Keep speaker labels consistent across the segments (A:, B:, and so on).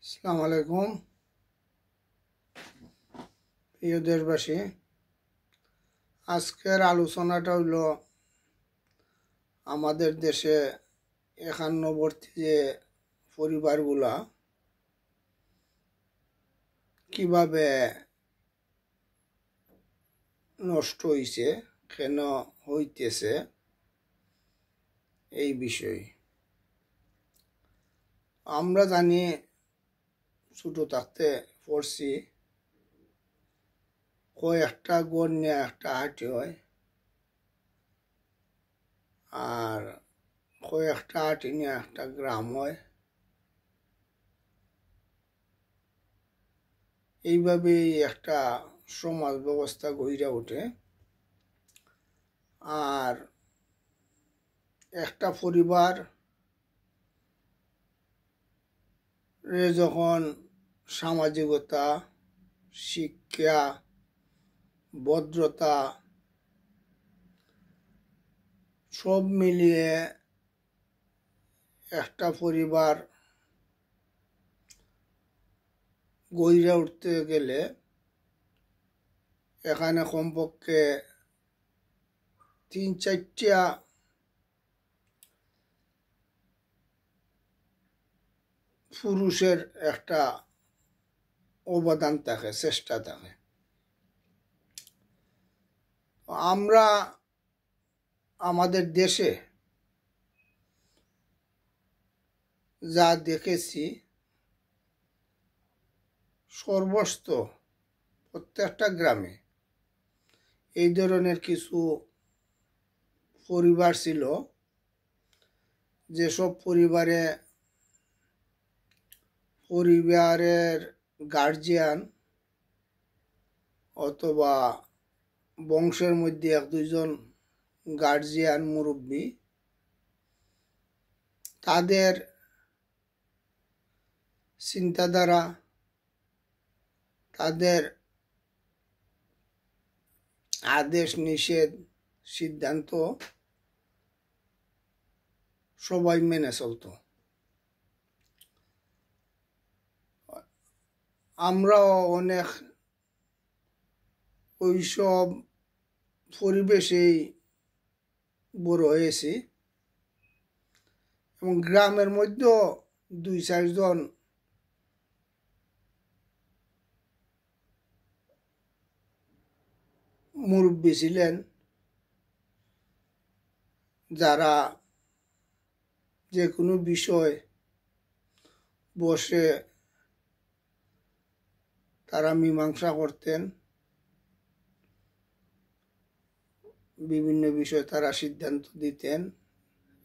A: আসসালামু আলাইকুম প্রিয় দেশবাসী। আজকের আলোচনাটা হইল আমাদের দেশে একান্নবর্তী যে পরিবারগুলা কিভাবে নষ্ট হইছে, কেন হইতেছে এই বিষয়। আমরা জানি ছোট থাকতে পড়ছি কয়েকটা গড় নিয়ে একটা হাঁটি হয়, আর কয়েকটা হাঁটি নিয়ে একটা গ্রাম হয়। এইভাবেই একটা সমাজ ব্যবস্থা গড়ে ওঠে। আর একটা পরিবার যখন সামাজিকতা, শিক্ষা, ভদ্রতা সব মিলিয়ে একটা পরিবার গড়ে উঠতে গেলে এখানে কমপক্ষে 3-4টা পুরুষের একটা অবদান থাকে, চেষ্টা থাকে। আমরা আমাদের দেশে যা দেখেছি, সর্বস্ত প্রত্যেকটা গ্রামে এই ধরনের কিছু পরিবার ছিল, যেসব পরিবারের গার্জিয়ান অথবা বংশের মধ্যে 1-2 জন গার্জিয়ান মুরব্বী, তাদের চিন্তাধারা, তাদের আদেশ নিষেধ সিদ্ধান্ত সবাই মেনে চলত। আমরাও অনেক ওইসব পরিবেশেই বড় হয়েছি, এবং গ্রামের মধ্যেও 2-4 জন মুরব্বী ছিলেন, যারা যে কোনো বিষয় বসে তারা মীমাংসা করতেন। বিভিন্ন বিষয়ে তারা সিদ্ধান্ত দিতেন,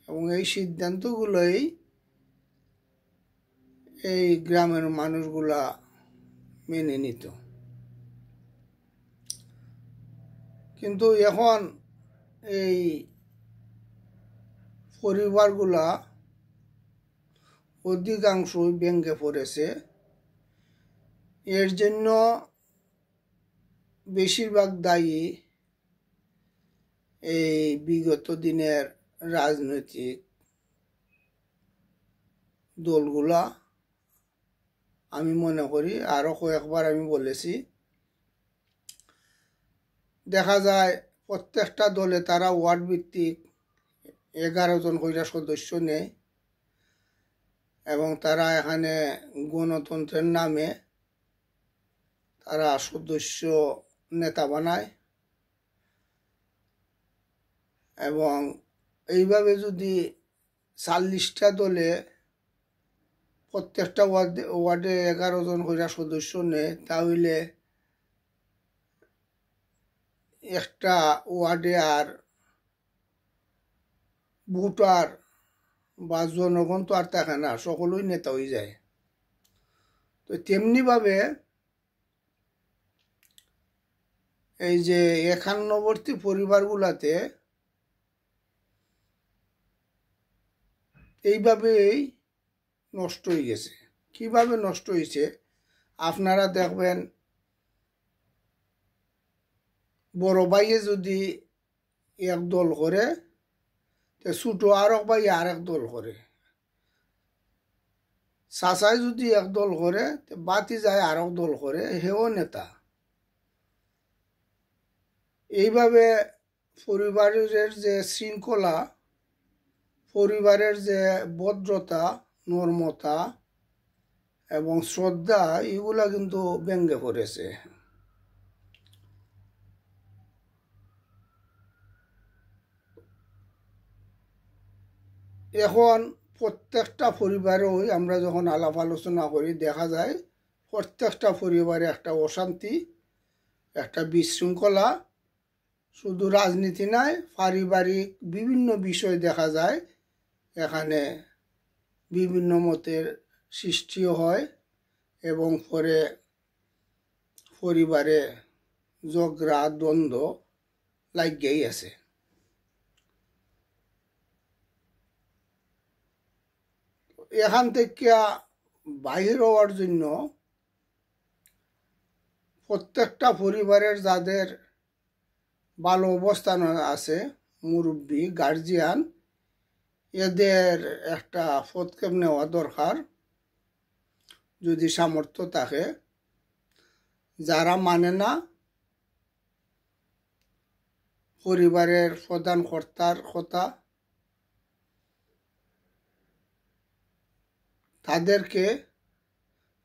A: এবং এই সিদ্ধান্তগুলোই এই গ্রামের মানুষগুলা মেনে নিত। কিন্তু এখন এই পরিবারগুলা অধিকাংশই ভেঙে পড়েছে। এর জন্য বেশিরভাগ দায়ী এই বিগত দিনের রাজনৈতিক দলগুলা। আমি মনে করি, আরো কয়েকবার আমি বলেছি, দেখা যায় প্রত্যেকটা দলে তারা ওয়ার্ড ভিত্তিক 11 জন করে সদস্য নেয়, এবং তারা এখানে গণতন্ত্রের নামে তারা সদস্য নেতা বানায়। এবং এইভাবে যদি 40টা দলে প্রত্যেকটা ওয়ার্ডে 11 জন করে সদস্য নেয়, তাহলে একটা ওয়ার্ডে আর ভোটার বা জনগণ তো আর থাকে না, সকলেই নেতা হয়ে যায়। তো তেমনিভাবে এই যে একান্নবর্তী পরিবারগুলাতে এইভাবেই নষ্ট হয়ে গেছে। কিভাবে নষ্ট হয়েছে আপনারা দেখবেন, বড় ভাইয়ে যদি এক দল করে, ছোট আরেক ভাই আরেক দল করে। চাচাই যদি একদল করে বাতি যায় আর দল করে, হেও নেতা। এইভাবে পরিবারের যে শৃঙ্খলা, পরিবারের যে ভদ্রতা, নর্মতা এবং শ্রদ্ধা, এগুলা কিন্তু ব্যঙ্গে পড়েছে। এখন প্রত্যেকটা পরিবারেই আমরা যখন আলাপ আলোচনা করি, দেখা যায় প্রত্যেকটা পরিবারে একটা অশান্তি, একটা বিশৃঙ্খলা। শুধু রাজনীতি নয়, পারিবারিক বিভিন্ন বিষয় দেখা যায় এখানে বিভিন্ন মতের সৃষ্টিও হয় এবং পরে পরিবারে ঝগড়া দ্বন্দ্ব লাগিয়েই আছে। এখান থেকে বাহির হওয়ার জন্য প্রত্যেকটা পরিবারের যাদের ভালো অবস্থান আছে, মুরব্বী, গার্জিয়ান, এদের একটা পদক্ষেপ নেওয়া দরকার যদি সামর্থ্য থাকে। যারা মানে না পরিবারের প্রধান কর্তার কথা, তাদেরকে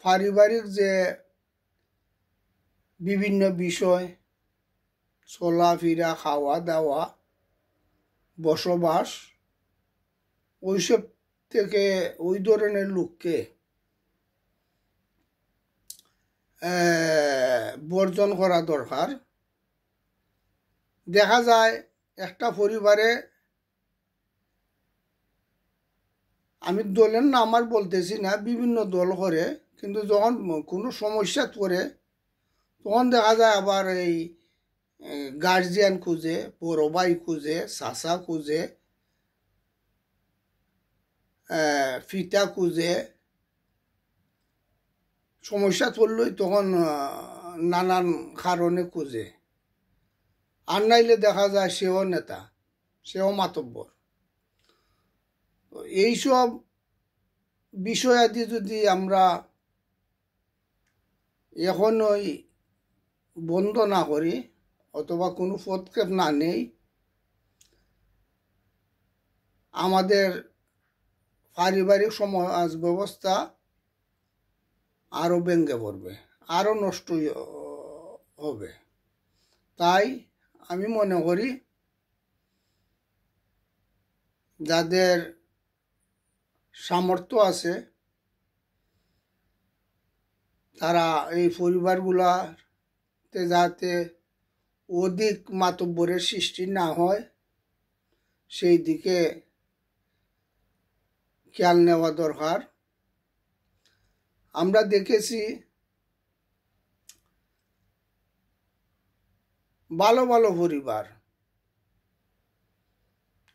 A: পারিবারিক যে বিভিন্ন বিষয়, চলাফেরা, খাওয়া দাওয়া, বসবাস, ওইসব থেকে ওই ধরনের লোককে বর্জন করা দরকার। দেখা যায় একটা পরিবারে, আমি দলের নাম আমার বলতেছি না, বিভিন্ন দল করে, কিন্তু যখন কোনো সমস্যা পড়ে তখন দেখা যায় আবার এই গার্জিয়ান খুঁজে, বড় ভাই খুঁজে, চাচা খুঁজে, পিতা খুঁজে। সমস্যা পড়লেই তখন নানান কারণে খুঁজে। আর নাইলে দেখা যায় সেও নেতা, সেও মাতব্বর। এইসব বিষয়াদি যদি আমরা এখনই বন্ধ না করি অথবা কোনো পদক্ষেপ না নেই, আমাদের পারিবারিক সমাজ ব্যবস্থা আরও ভেঙে পড়বে, আরও নষ্ট হবে। তাই আমি মনে করি যাদের সামর্থ্য আছে তারা এই পরিবারগুলাতে যাতে অধিক মাতব্বরের সৃষ্টি না হয় সেই দিকে খেয়াল নেওয়া দরকার। আমরা দেখেছি ভালো ভালো পরিবার,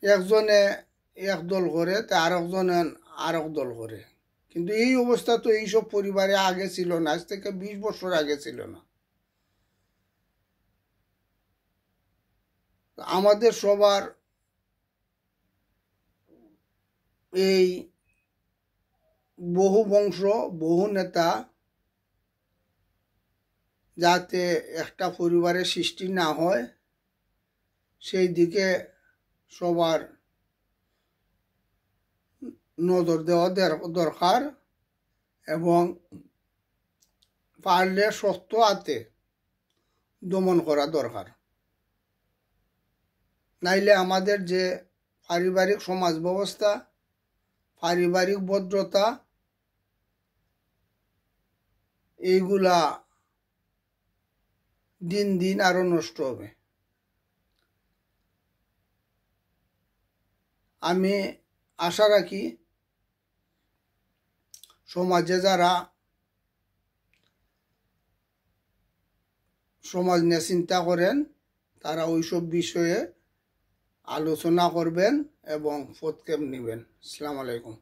A: একজনে এক দল করে তা আরেকজনে আরেক দল করে, কিন্তু এই অবস্থা তো এইসব পরিবারে আগে ছিল না, আজ থেকে 20 বছর আগে ছিল না। আমাদের সবার এই বহু বংশ, বহু নেতা যাতে একটা পরিবারের সৃষ্টি না হয় সেই দিকে সবার নজর দেওয়া দরকার এবং পারলে শক্ত হাতে দমন করা দরকার। নাইলে আমাদের যে পারিবারিক সমাজ ব্যবস্থা, পারিবারিক ভদ্রতা, এইগুলা দিন দিন আরো নষ্ট হবে। আমি আশা রাখি সমাজে যারা সমাজ নিয়ে চিন্তা করেন তারা ওইসব বিষয়ে আলোচনা করবেন এবং পদক্ষেপ নেবেন। আসসালামু আলাইকুম।